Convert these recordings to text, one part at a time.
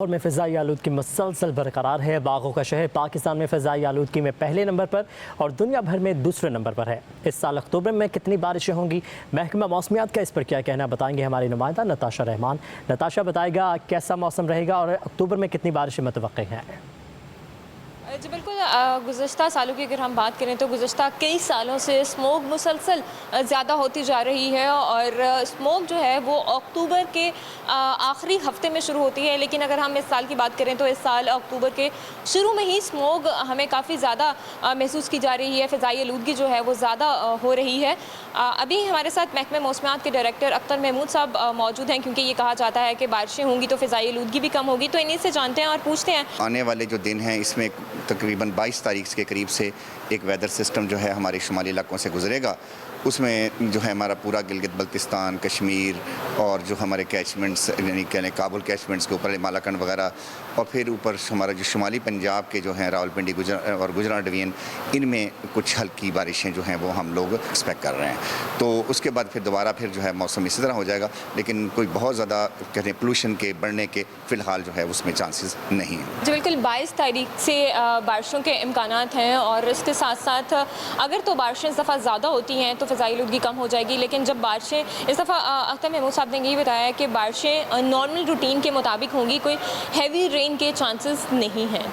और में फ़िज़ाई आलूदगी मुसलसल बरकरार है। बागों का शहर पाकिस्तान में फ़िज़ाई आलूदगी में पहले नंबर पर और दुनिया भर में दूसरे नंबर पर है। इस साल अक्टूबर में कितनी बारिशें होंगी, महकमा मौसमियात का इस पर क्या कहना, बताएंगे हमारी नुमाइंदा नताशा रहमान। नताशा बताएगा कैसा मौसम रहेगा और अक्टूबर में कितनी बारिशें मुतवक्किल हैं। जी बिल्कुल, गुज़श्ता सालों की अगर हम बात करें तो गुज़श्ता कई सालों से स्मोक मुसलसल ज़्यादा होती जा रही है और स्मोक जो है वो अक्टूबर के आखिरी हफ्ते में शुरू होती है। लेकिन अगर हम इस साल की बात करें तो इस साल अक्टूबर के शुरू में ही स्मोक हमें काफ़ी ज़्यादा महसूस की जा रही है। फ़िज़ाई आलूदगी जो है वो ज़्यादा हो रही है। अभी हमारे साथ महकमा मौसमियात के डायरेक्टर अख्तर महमूद साहब मौजूद हैं, क्योंकि ये कहा जाता है कि बारिशें होंगी तो फ़िज़ाई आलूदगी भी कम होगी। तो इन्हीं से जानते हैं और पूछते हैं, आने वाले जो दिन हैं इसमें तकरीबन 22 तारीख के करीब से एक वेदर सिस्टम जो है हमारे शुमाली इलाकों से गुजरेगा। उसमें जो है हमारा पूरा गिलगित बल्तिस्तान, कश्मीर और जो हमारे कैचमेंट्स यानी कहने काबुल कैचमेंट्स के ऊपर मालाकंड वगैरह और फिर ऊपर हमारा जो शुमाली पंजाब के जो हैं रावलपिंडी और गुजरात डिवीजन, इनमें कुछ हल्की बारिशें जो हैं वो हम लोग एक्सपेक्ट कर रहे हैं। तो उसके बाद फिर दोबारा फिर जो है मौसम इसी तरह हो जाएगा, लेकिन कोई बहुत ज़्यादा कहते हैं पोल्यूशन के बढ़ने के फ़िलहाल जो है उसमें चांसेस नहीं हैं। जी बिल्कुल, 22 तारीख से बारिशों के इम्कानात हैं और इसके साथ साथ अगर तो बारिशें इस दफ़ा ज़्यादा होती हैं तो फ़िज़ाई आलूदगी कम हो जाएगी। लेकिन जब बारिशें इस दफ़ा अख्तर महमूद साहब ने ये बताया कि बारिशें नॉर्मल रूटीन के मुताबिक होंगी, कोई हैवी रेन के चांसेस नहीं हैं।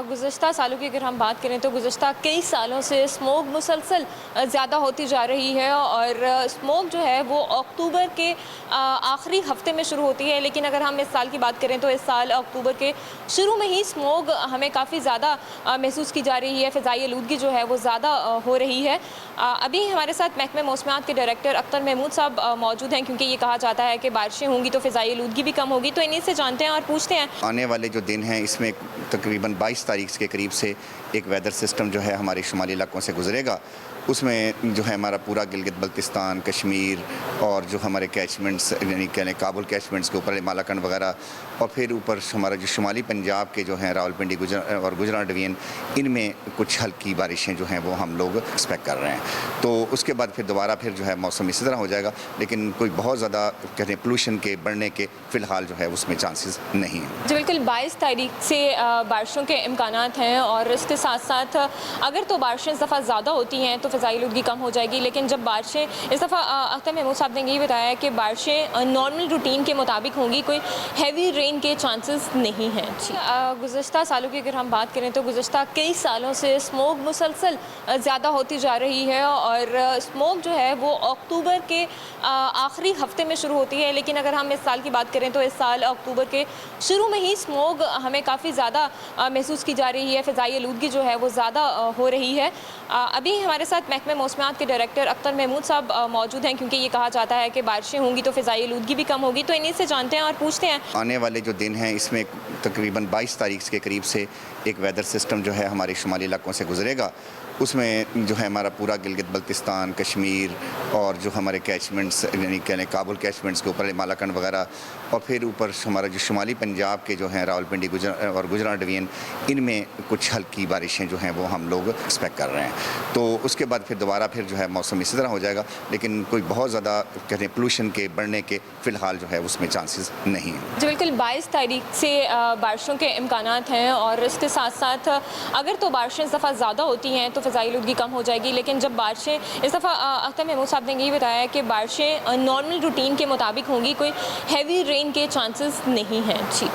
गुज़श्ता सालों की अगर हम बात करें तो गुज़श्ता कई सालों से स्मोक मुसलसल ज़्यादा होती जा रही है और स्मोक जो है वो अक्टूबर के आखिरी हफ्ते में शुरू होती है। लेकिन अगर हम इस साल की बात करें तो इस साल अक्टूबर के शुरू में ही स्मोक हमें काफ़ी ज़्यादा महसूस की जा रही है। फ़िज़ाई आलूदगी जो है वो ज़्यादा हो रही है। अभी हमारे साथ महकमा मौसमियात के डायरेक्टर अख्तर महमूद साहब मौजूद हैं, क्योंकि ये कहा जाता है कि बारिशें होंगी तो फ़िज़ाई आलूदगी भी कम होगी। तो इन्हीं से जानते हैं और पूछते हैं, आने वाले जो दिन हैं इसमें तकरीबन 22 तारीख के करीब से एक वेदर सिस्टम जो है हमारे शुमाली इलाकों से गुजरेगा। उसमें जो है हमारा पूरा गिलगित बल्तिस्तान, कश्मीर और जो हमारे कैचमेंट्स यानी कहने काबुल कैचमेंट्स के ऊपर मालाकंड वगैरह और फिर ऊपर हमारा जो शुमाली पंजाब के जो हैं रावलपिंडी और गुजरात डिवीजन, इनमें कुछ हल्की बारिशें जो हैं वो हम लोग एक्सपेक्ट कर रहे हैं। तो उसके बाद फिर दोबारा फिर जो है मौसम इसी तरह हो जाएगा, लेकिन कोई बहुत ज़्यादा कहते हैं पोल्यूशन के बढ़ने के फ़िलहाल जो है उसमें चांसेस नहीं हैं। जी बिल्कुल, 22 तारीख से बारिशों के इम्कानात हैं और इसके साथ साथ अगर तो बारिशें इस दफ़ा ज़्यादा होती हैं तो फ़िज़ाई आलूदगी कम हो जाएगी। लेकिन जब बारिशें इस दफ़ा अख्तर महमूद साहब ने ये बताया कि बारिशें नॉर्मल रूटीन के मुताबिक होंगी, कोई हैवी रेन के चांसेस नहीं हैं। गुज़श्ता सालों की अगर हम बात करें तो गुज़श्ता कई सालों से स्मोक मुसलसल ज़्यादा होती जा रही है और स्मोक जो है वो अक्टूबर के आखिरी हफ्ते में शुरू होती है। लेकिन अगर हम इस साल की बात करें तो इस साल अक्टूबर के शुरू में ही स्मोक हमें काफ़ी ज़्यादा महसूस की जा रही है। फ़िज़ाई आलूदगी जो है वो ज़्यादा हो रही है। अभी हमारे साथ महकमा मौसमियात के डायरेक्टर अख्तर महमूद साहब मौजूद हैं, क्योंकि ये कहा जाता है कि बारिशें होंगी तो फ़िज़ाई आलूदगी भी कम होगी। तो इन्हीं से जानते हैं और पूछते हैं, आने वाले जो दिन हैं इसमें तकरीबन 22 तारीख के करीब से एक वेदर सिस्टम जो है हमारे शुमाली इलाकों से गुजरेगा। उसमें जो है हमारा पूरा गिलगित बल्तिस्तान, कश्मीर और जो हमारे कैचमेंट्स यानी कहने काबुल कैचमेंट्स के ऊपर मालाकंड वगैरह और फिर ऊपर हमारा जो शुमाली पंजाब के जो हैं रावलपिंडी और गुजरात डिवीजन, इनमें कुछ हल्की बारिशें जो हैं वो हम लोग एक्सपेक्ट कर रहे हैं। तो उसके बाद फिर दोबारा फिर जो है मौसम इसी तरह हो जाएगा, लेकिन कोई बहुत ज़्यादा कहते हैं पोल्यूशन के बढ़ने के फ़िलहाल जो है उसमें चांसेस नहीं हैं। जी बिल्कुल, 22 तारीख से बारिशों के इम्कानात हैं और इसके साथ साथ अगर तो बारिशें इस दफ़ा ज़्यादा होती हैं तो फ़िज़ाई आलूदगी कम हो जाएगी। लेकिन जब बारिशें इस दफ़ा अख्तर महमूद साहब ने ये बताया कि बारिशें नॉर्मल रूटीन के मुताबिक होंगी, कोई हैवी रेन के चांसेस नहीं हैं। जी।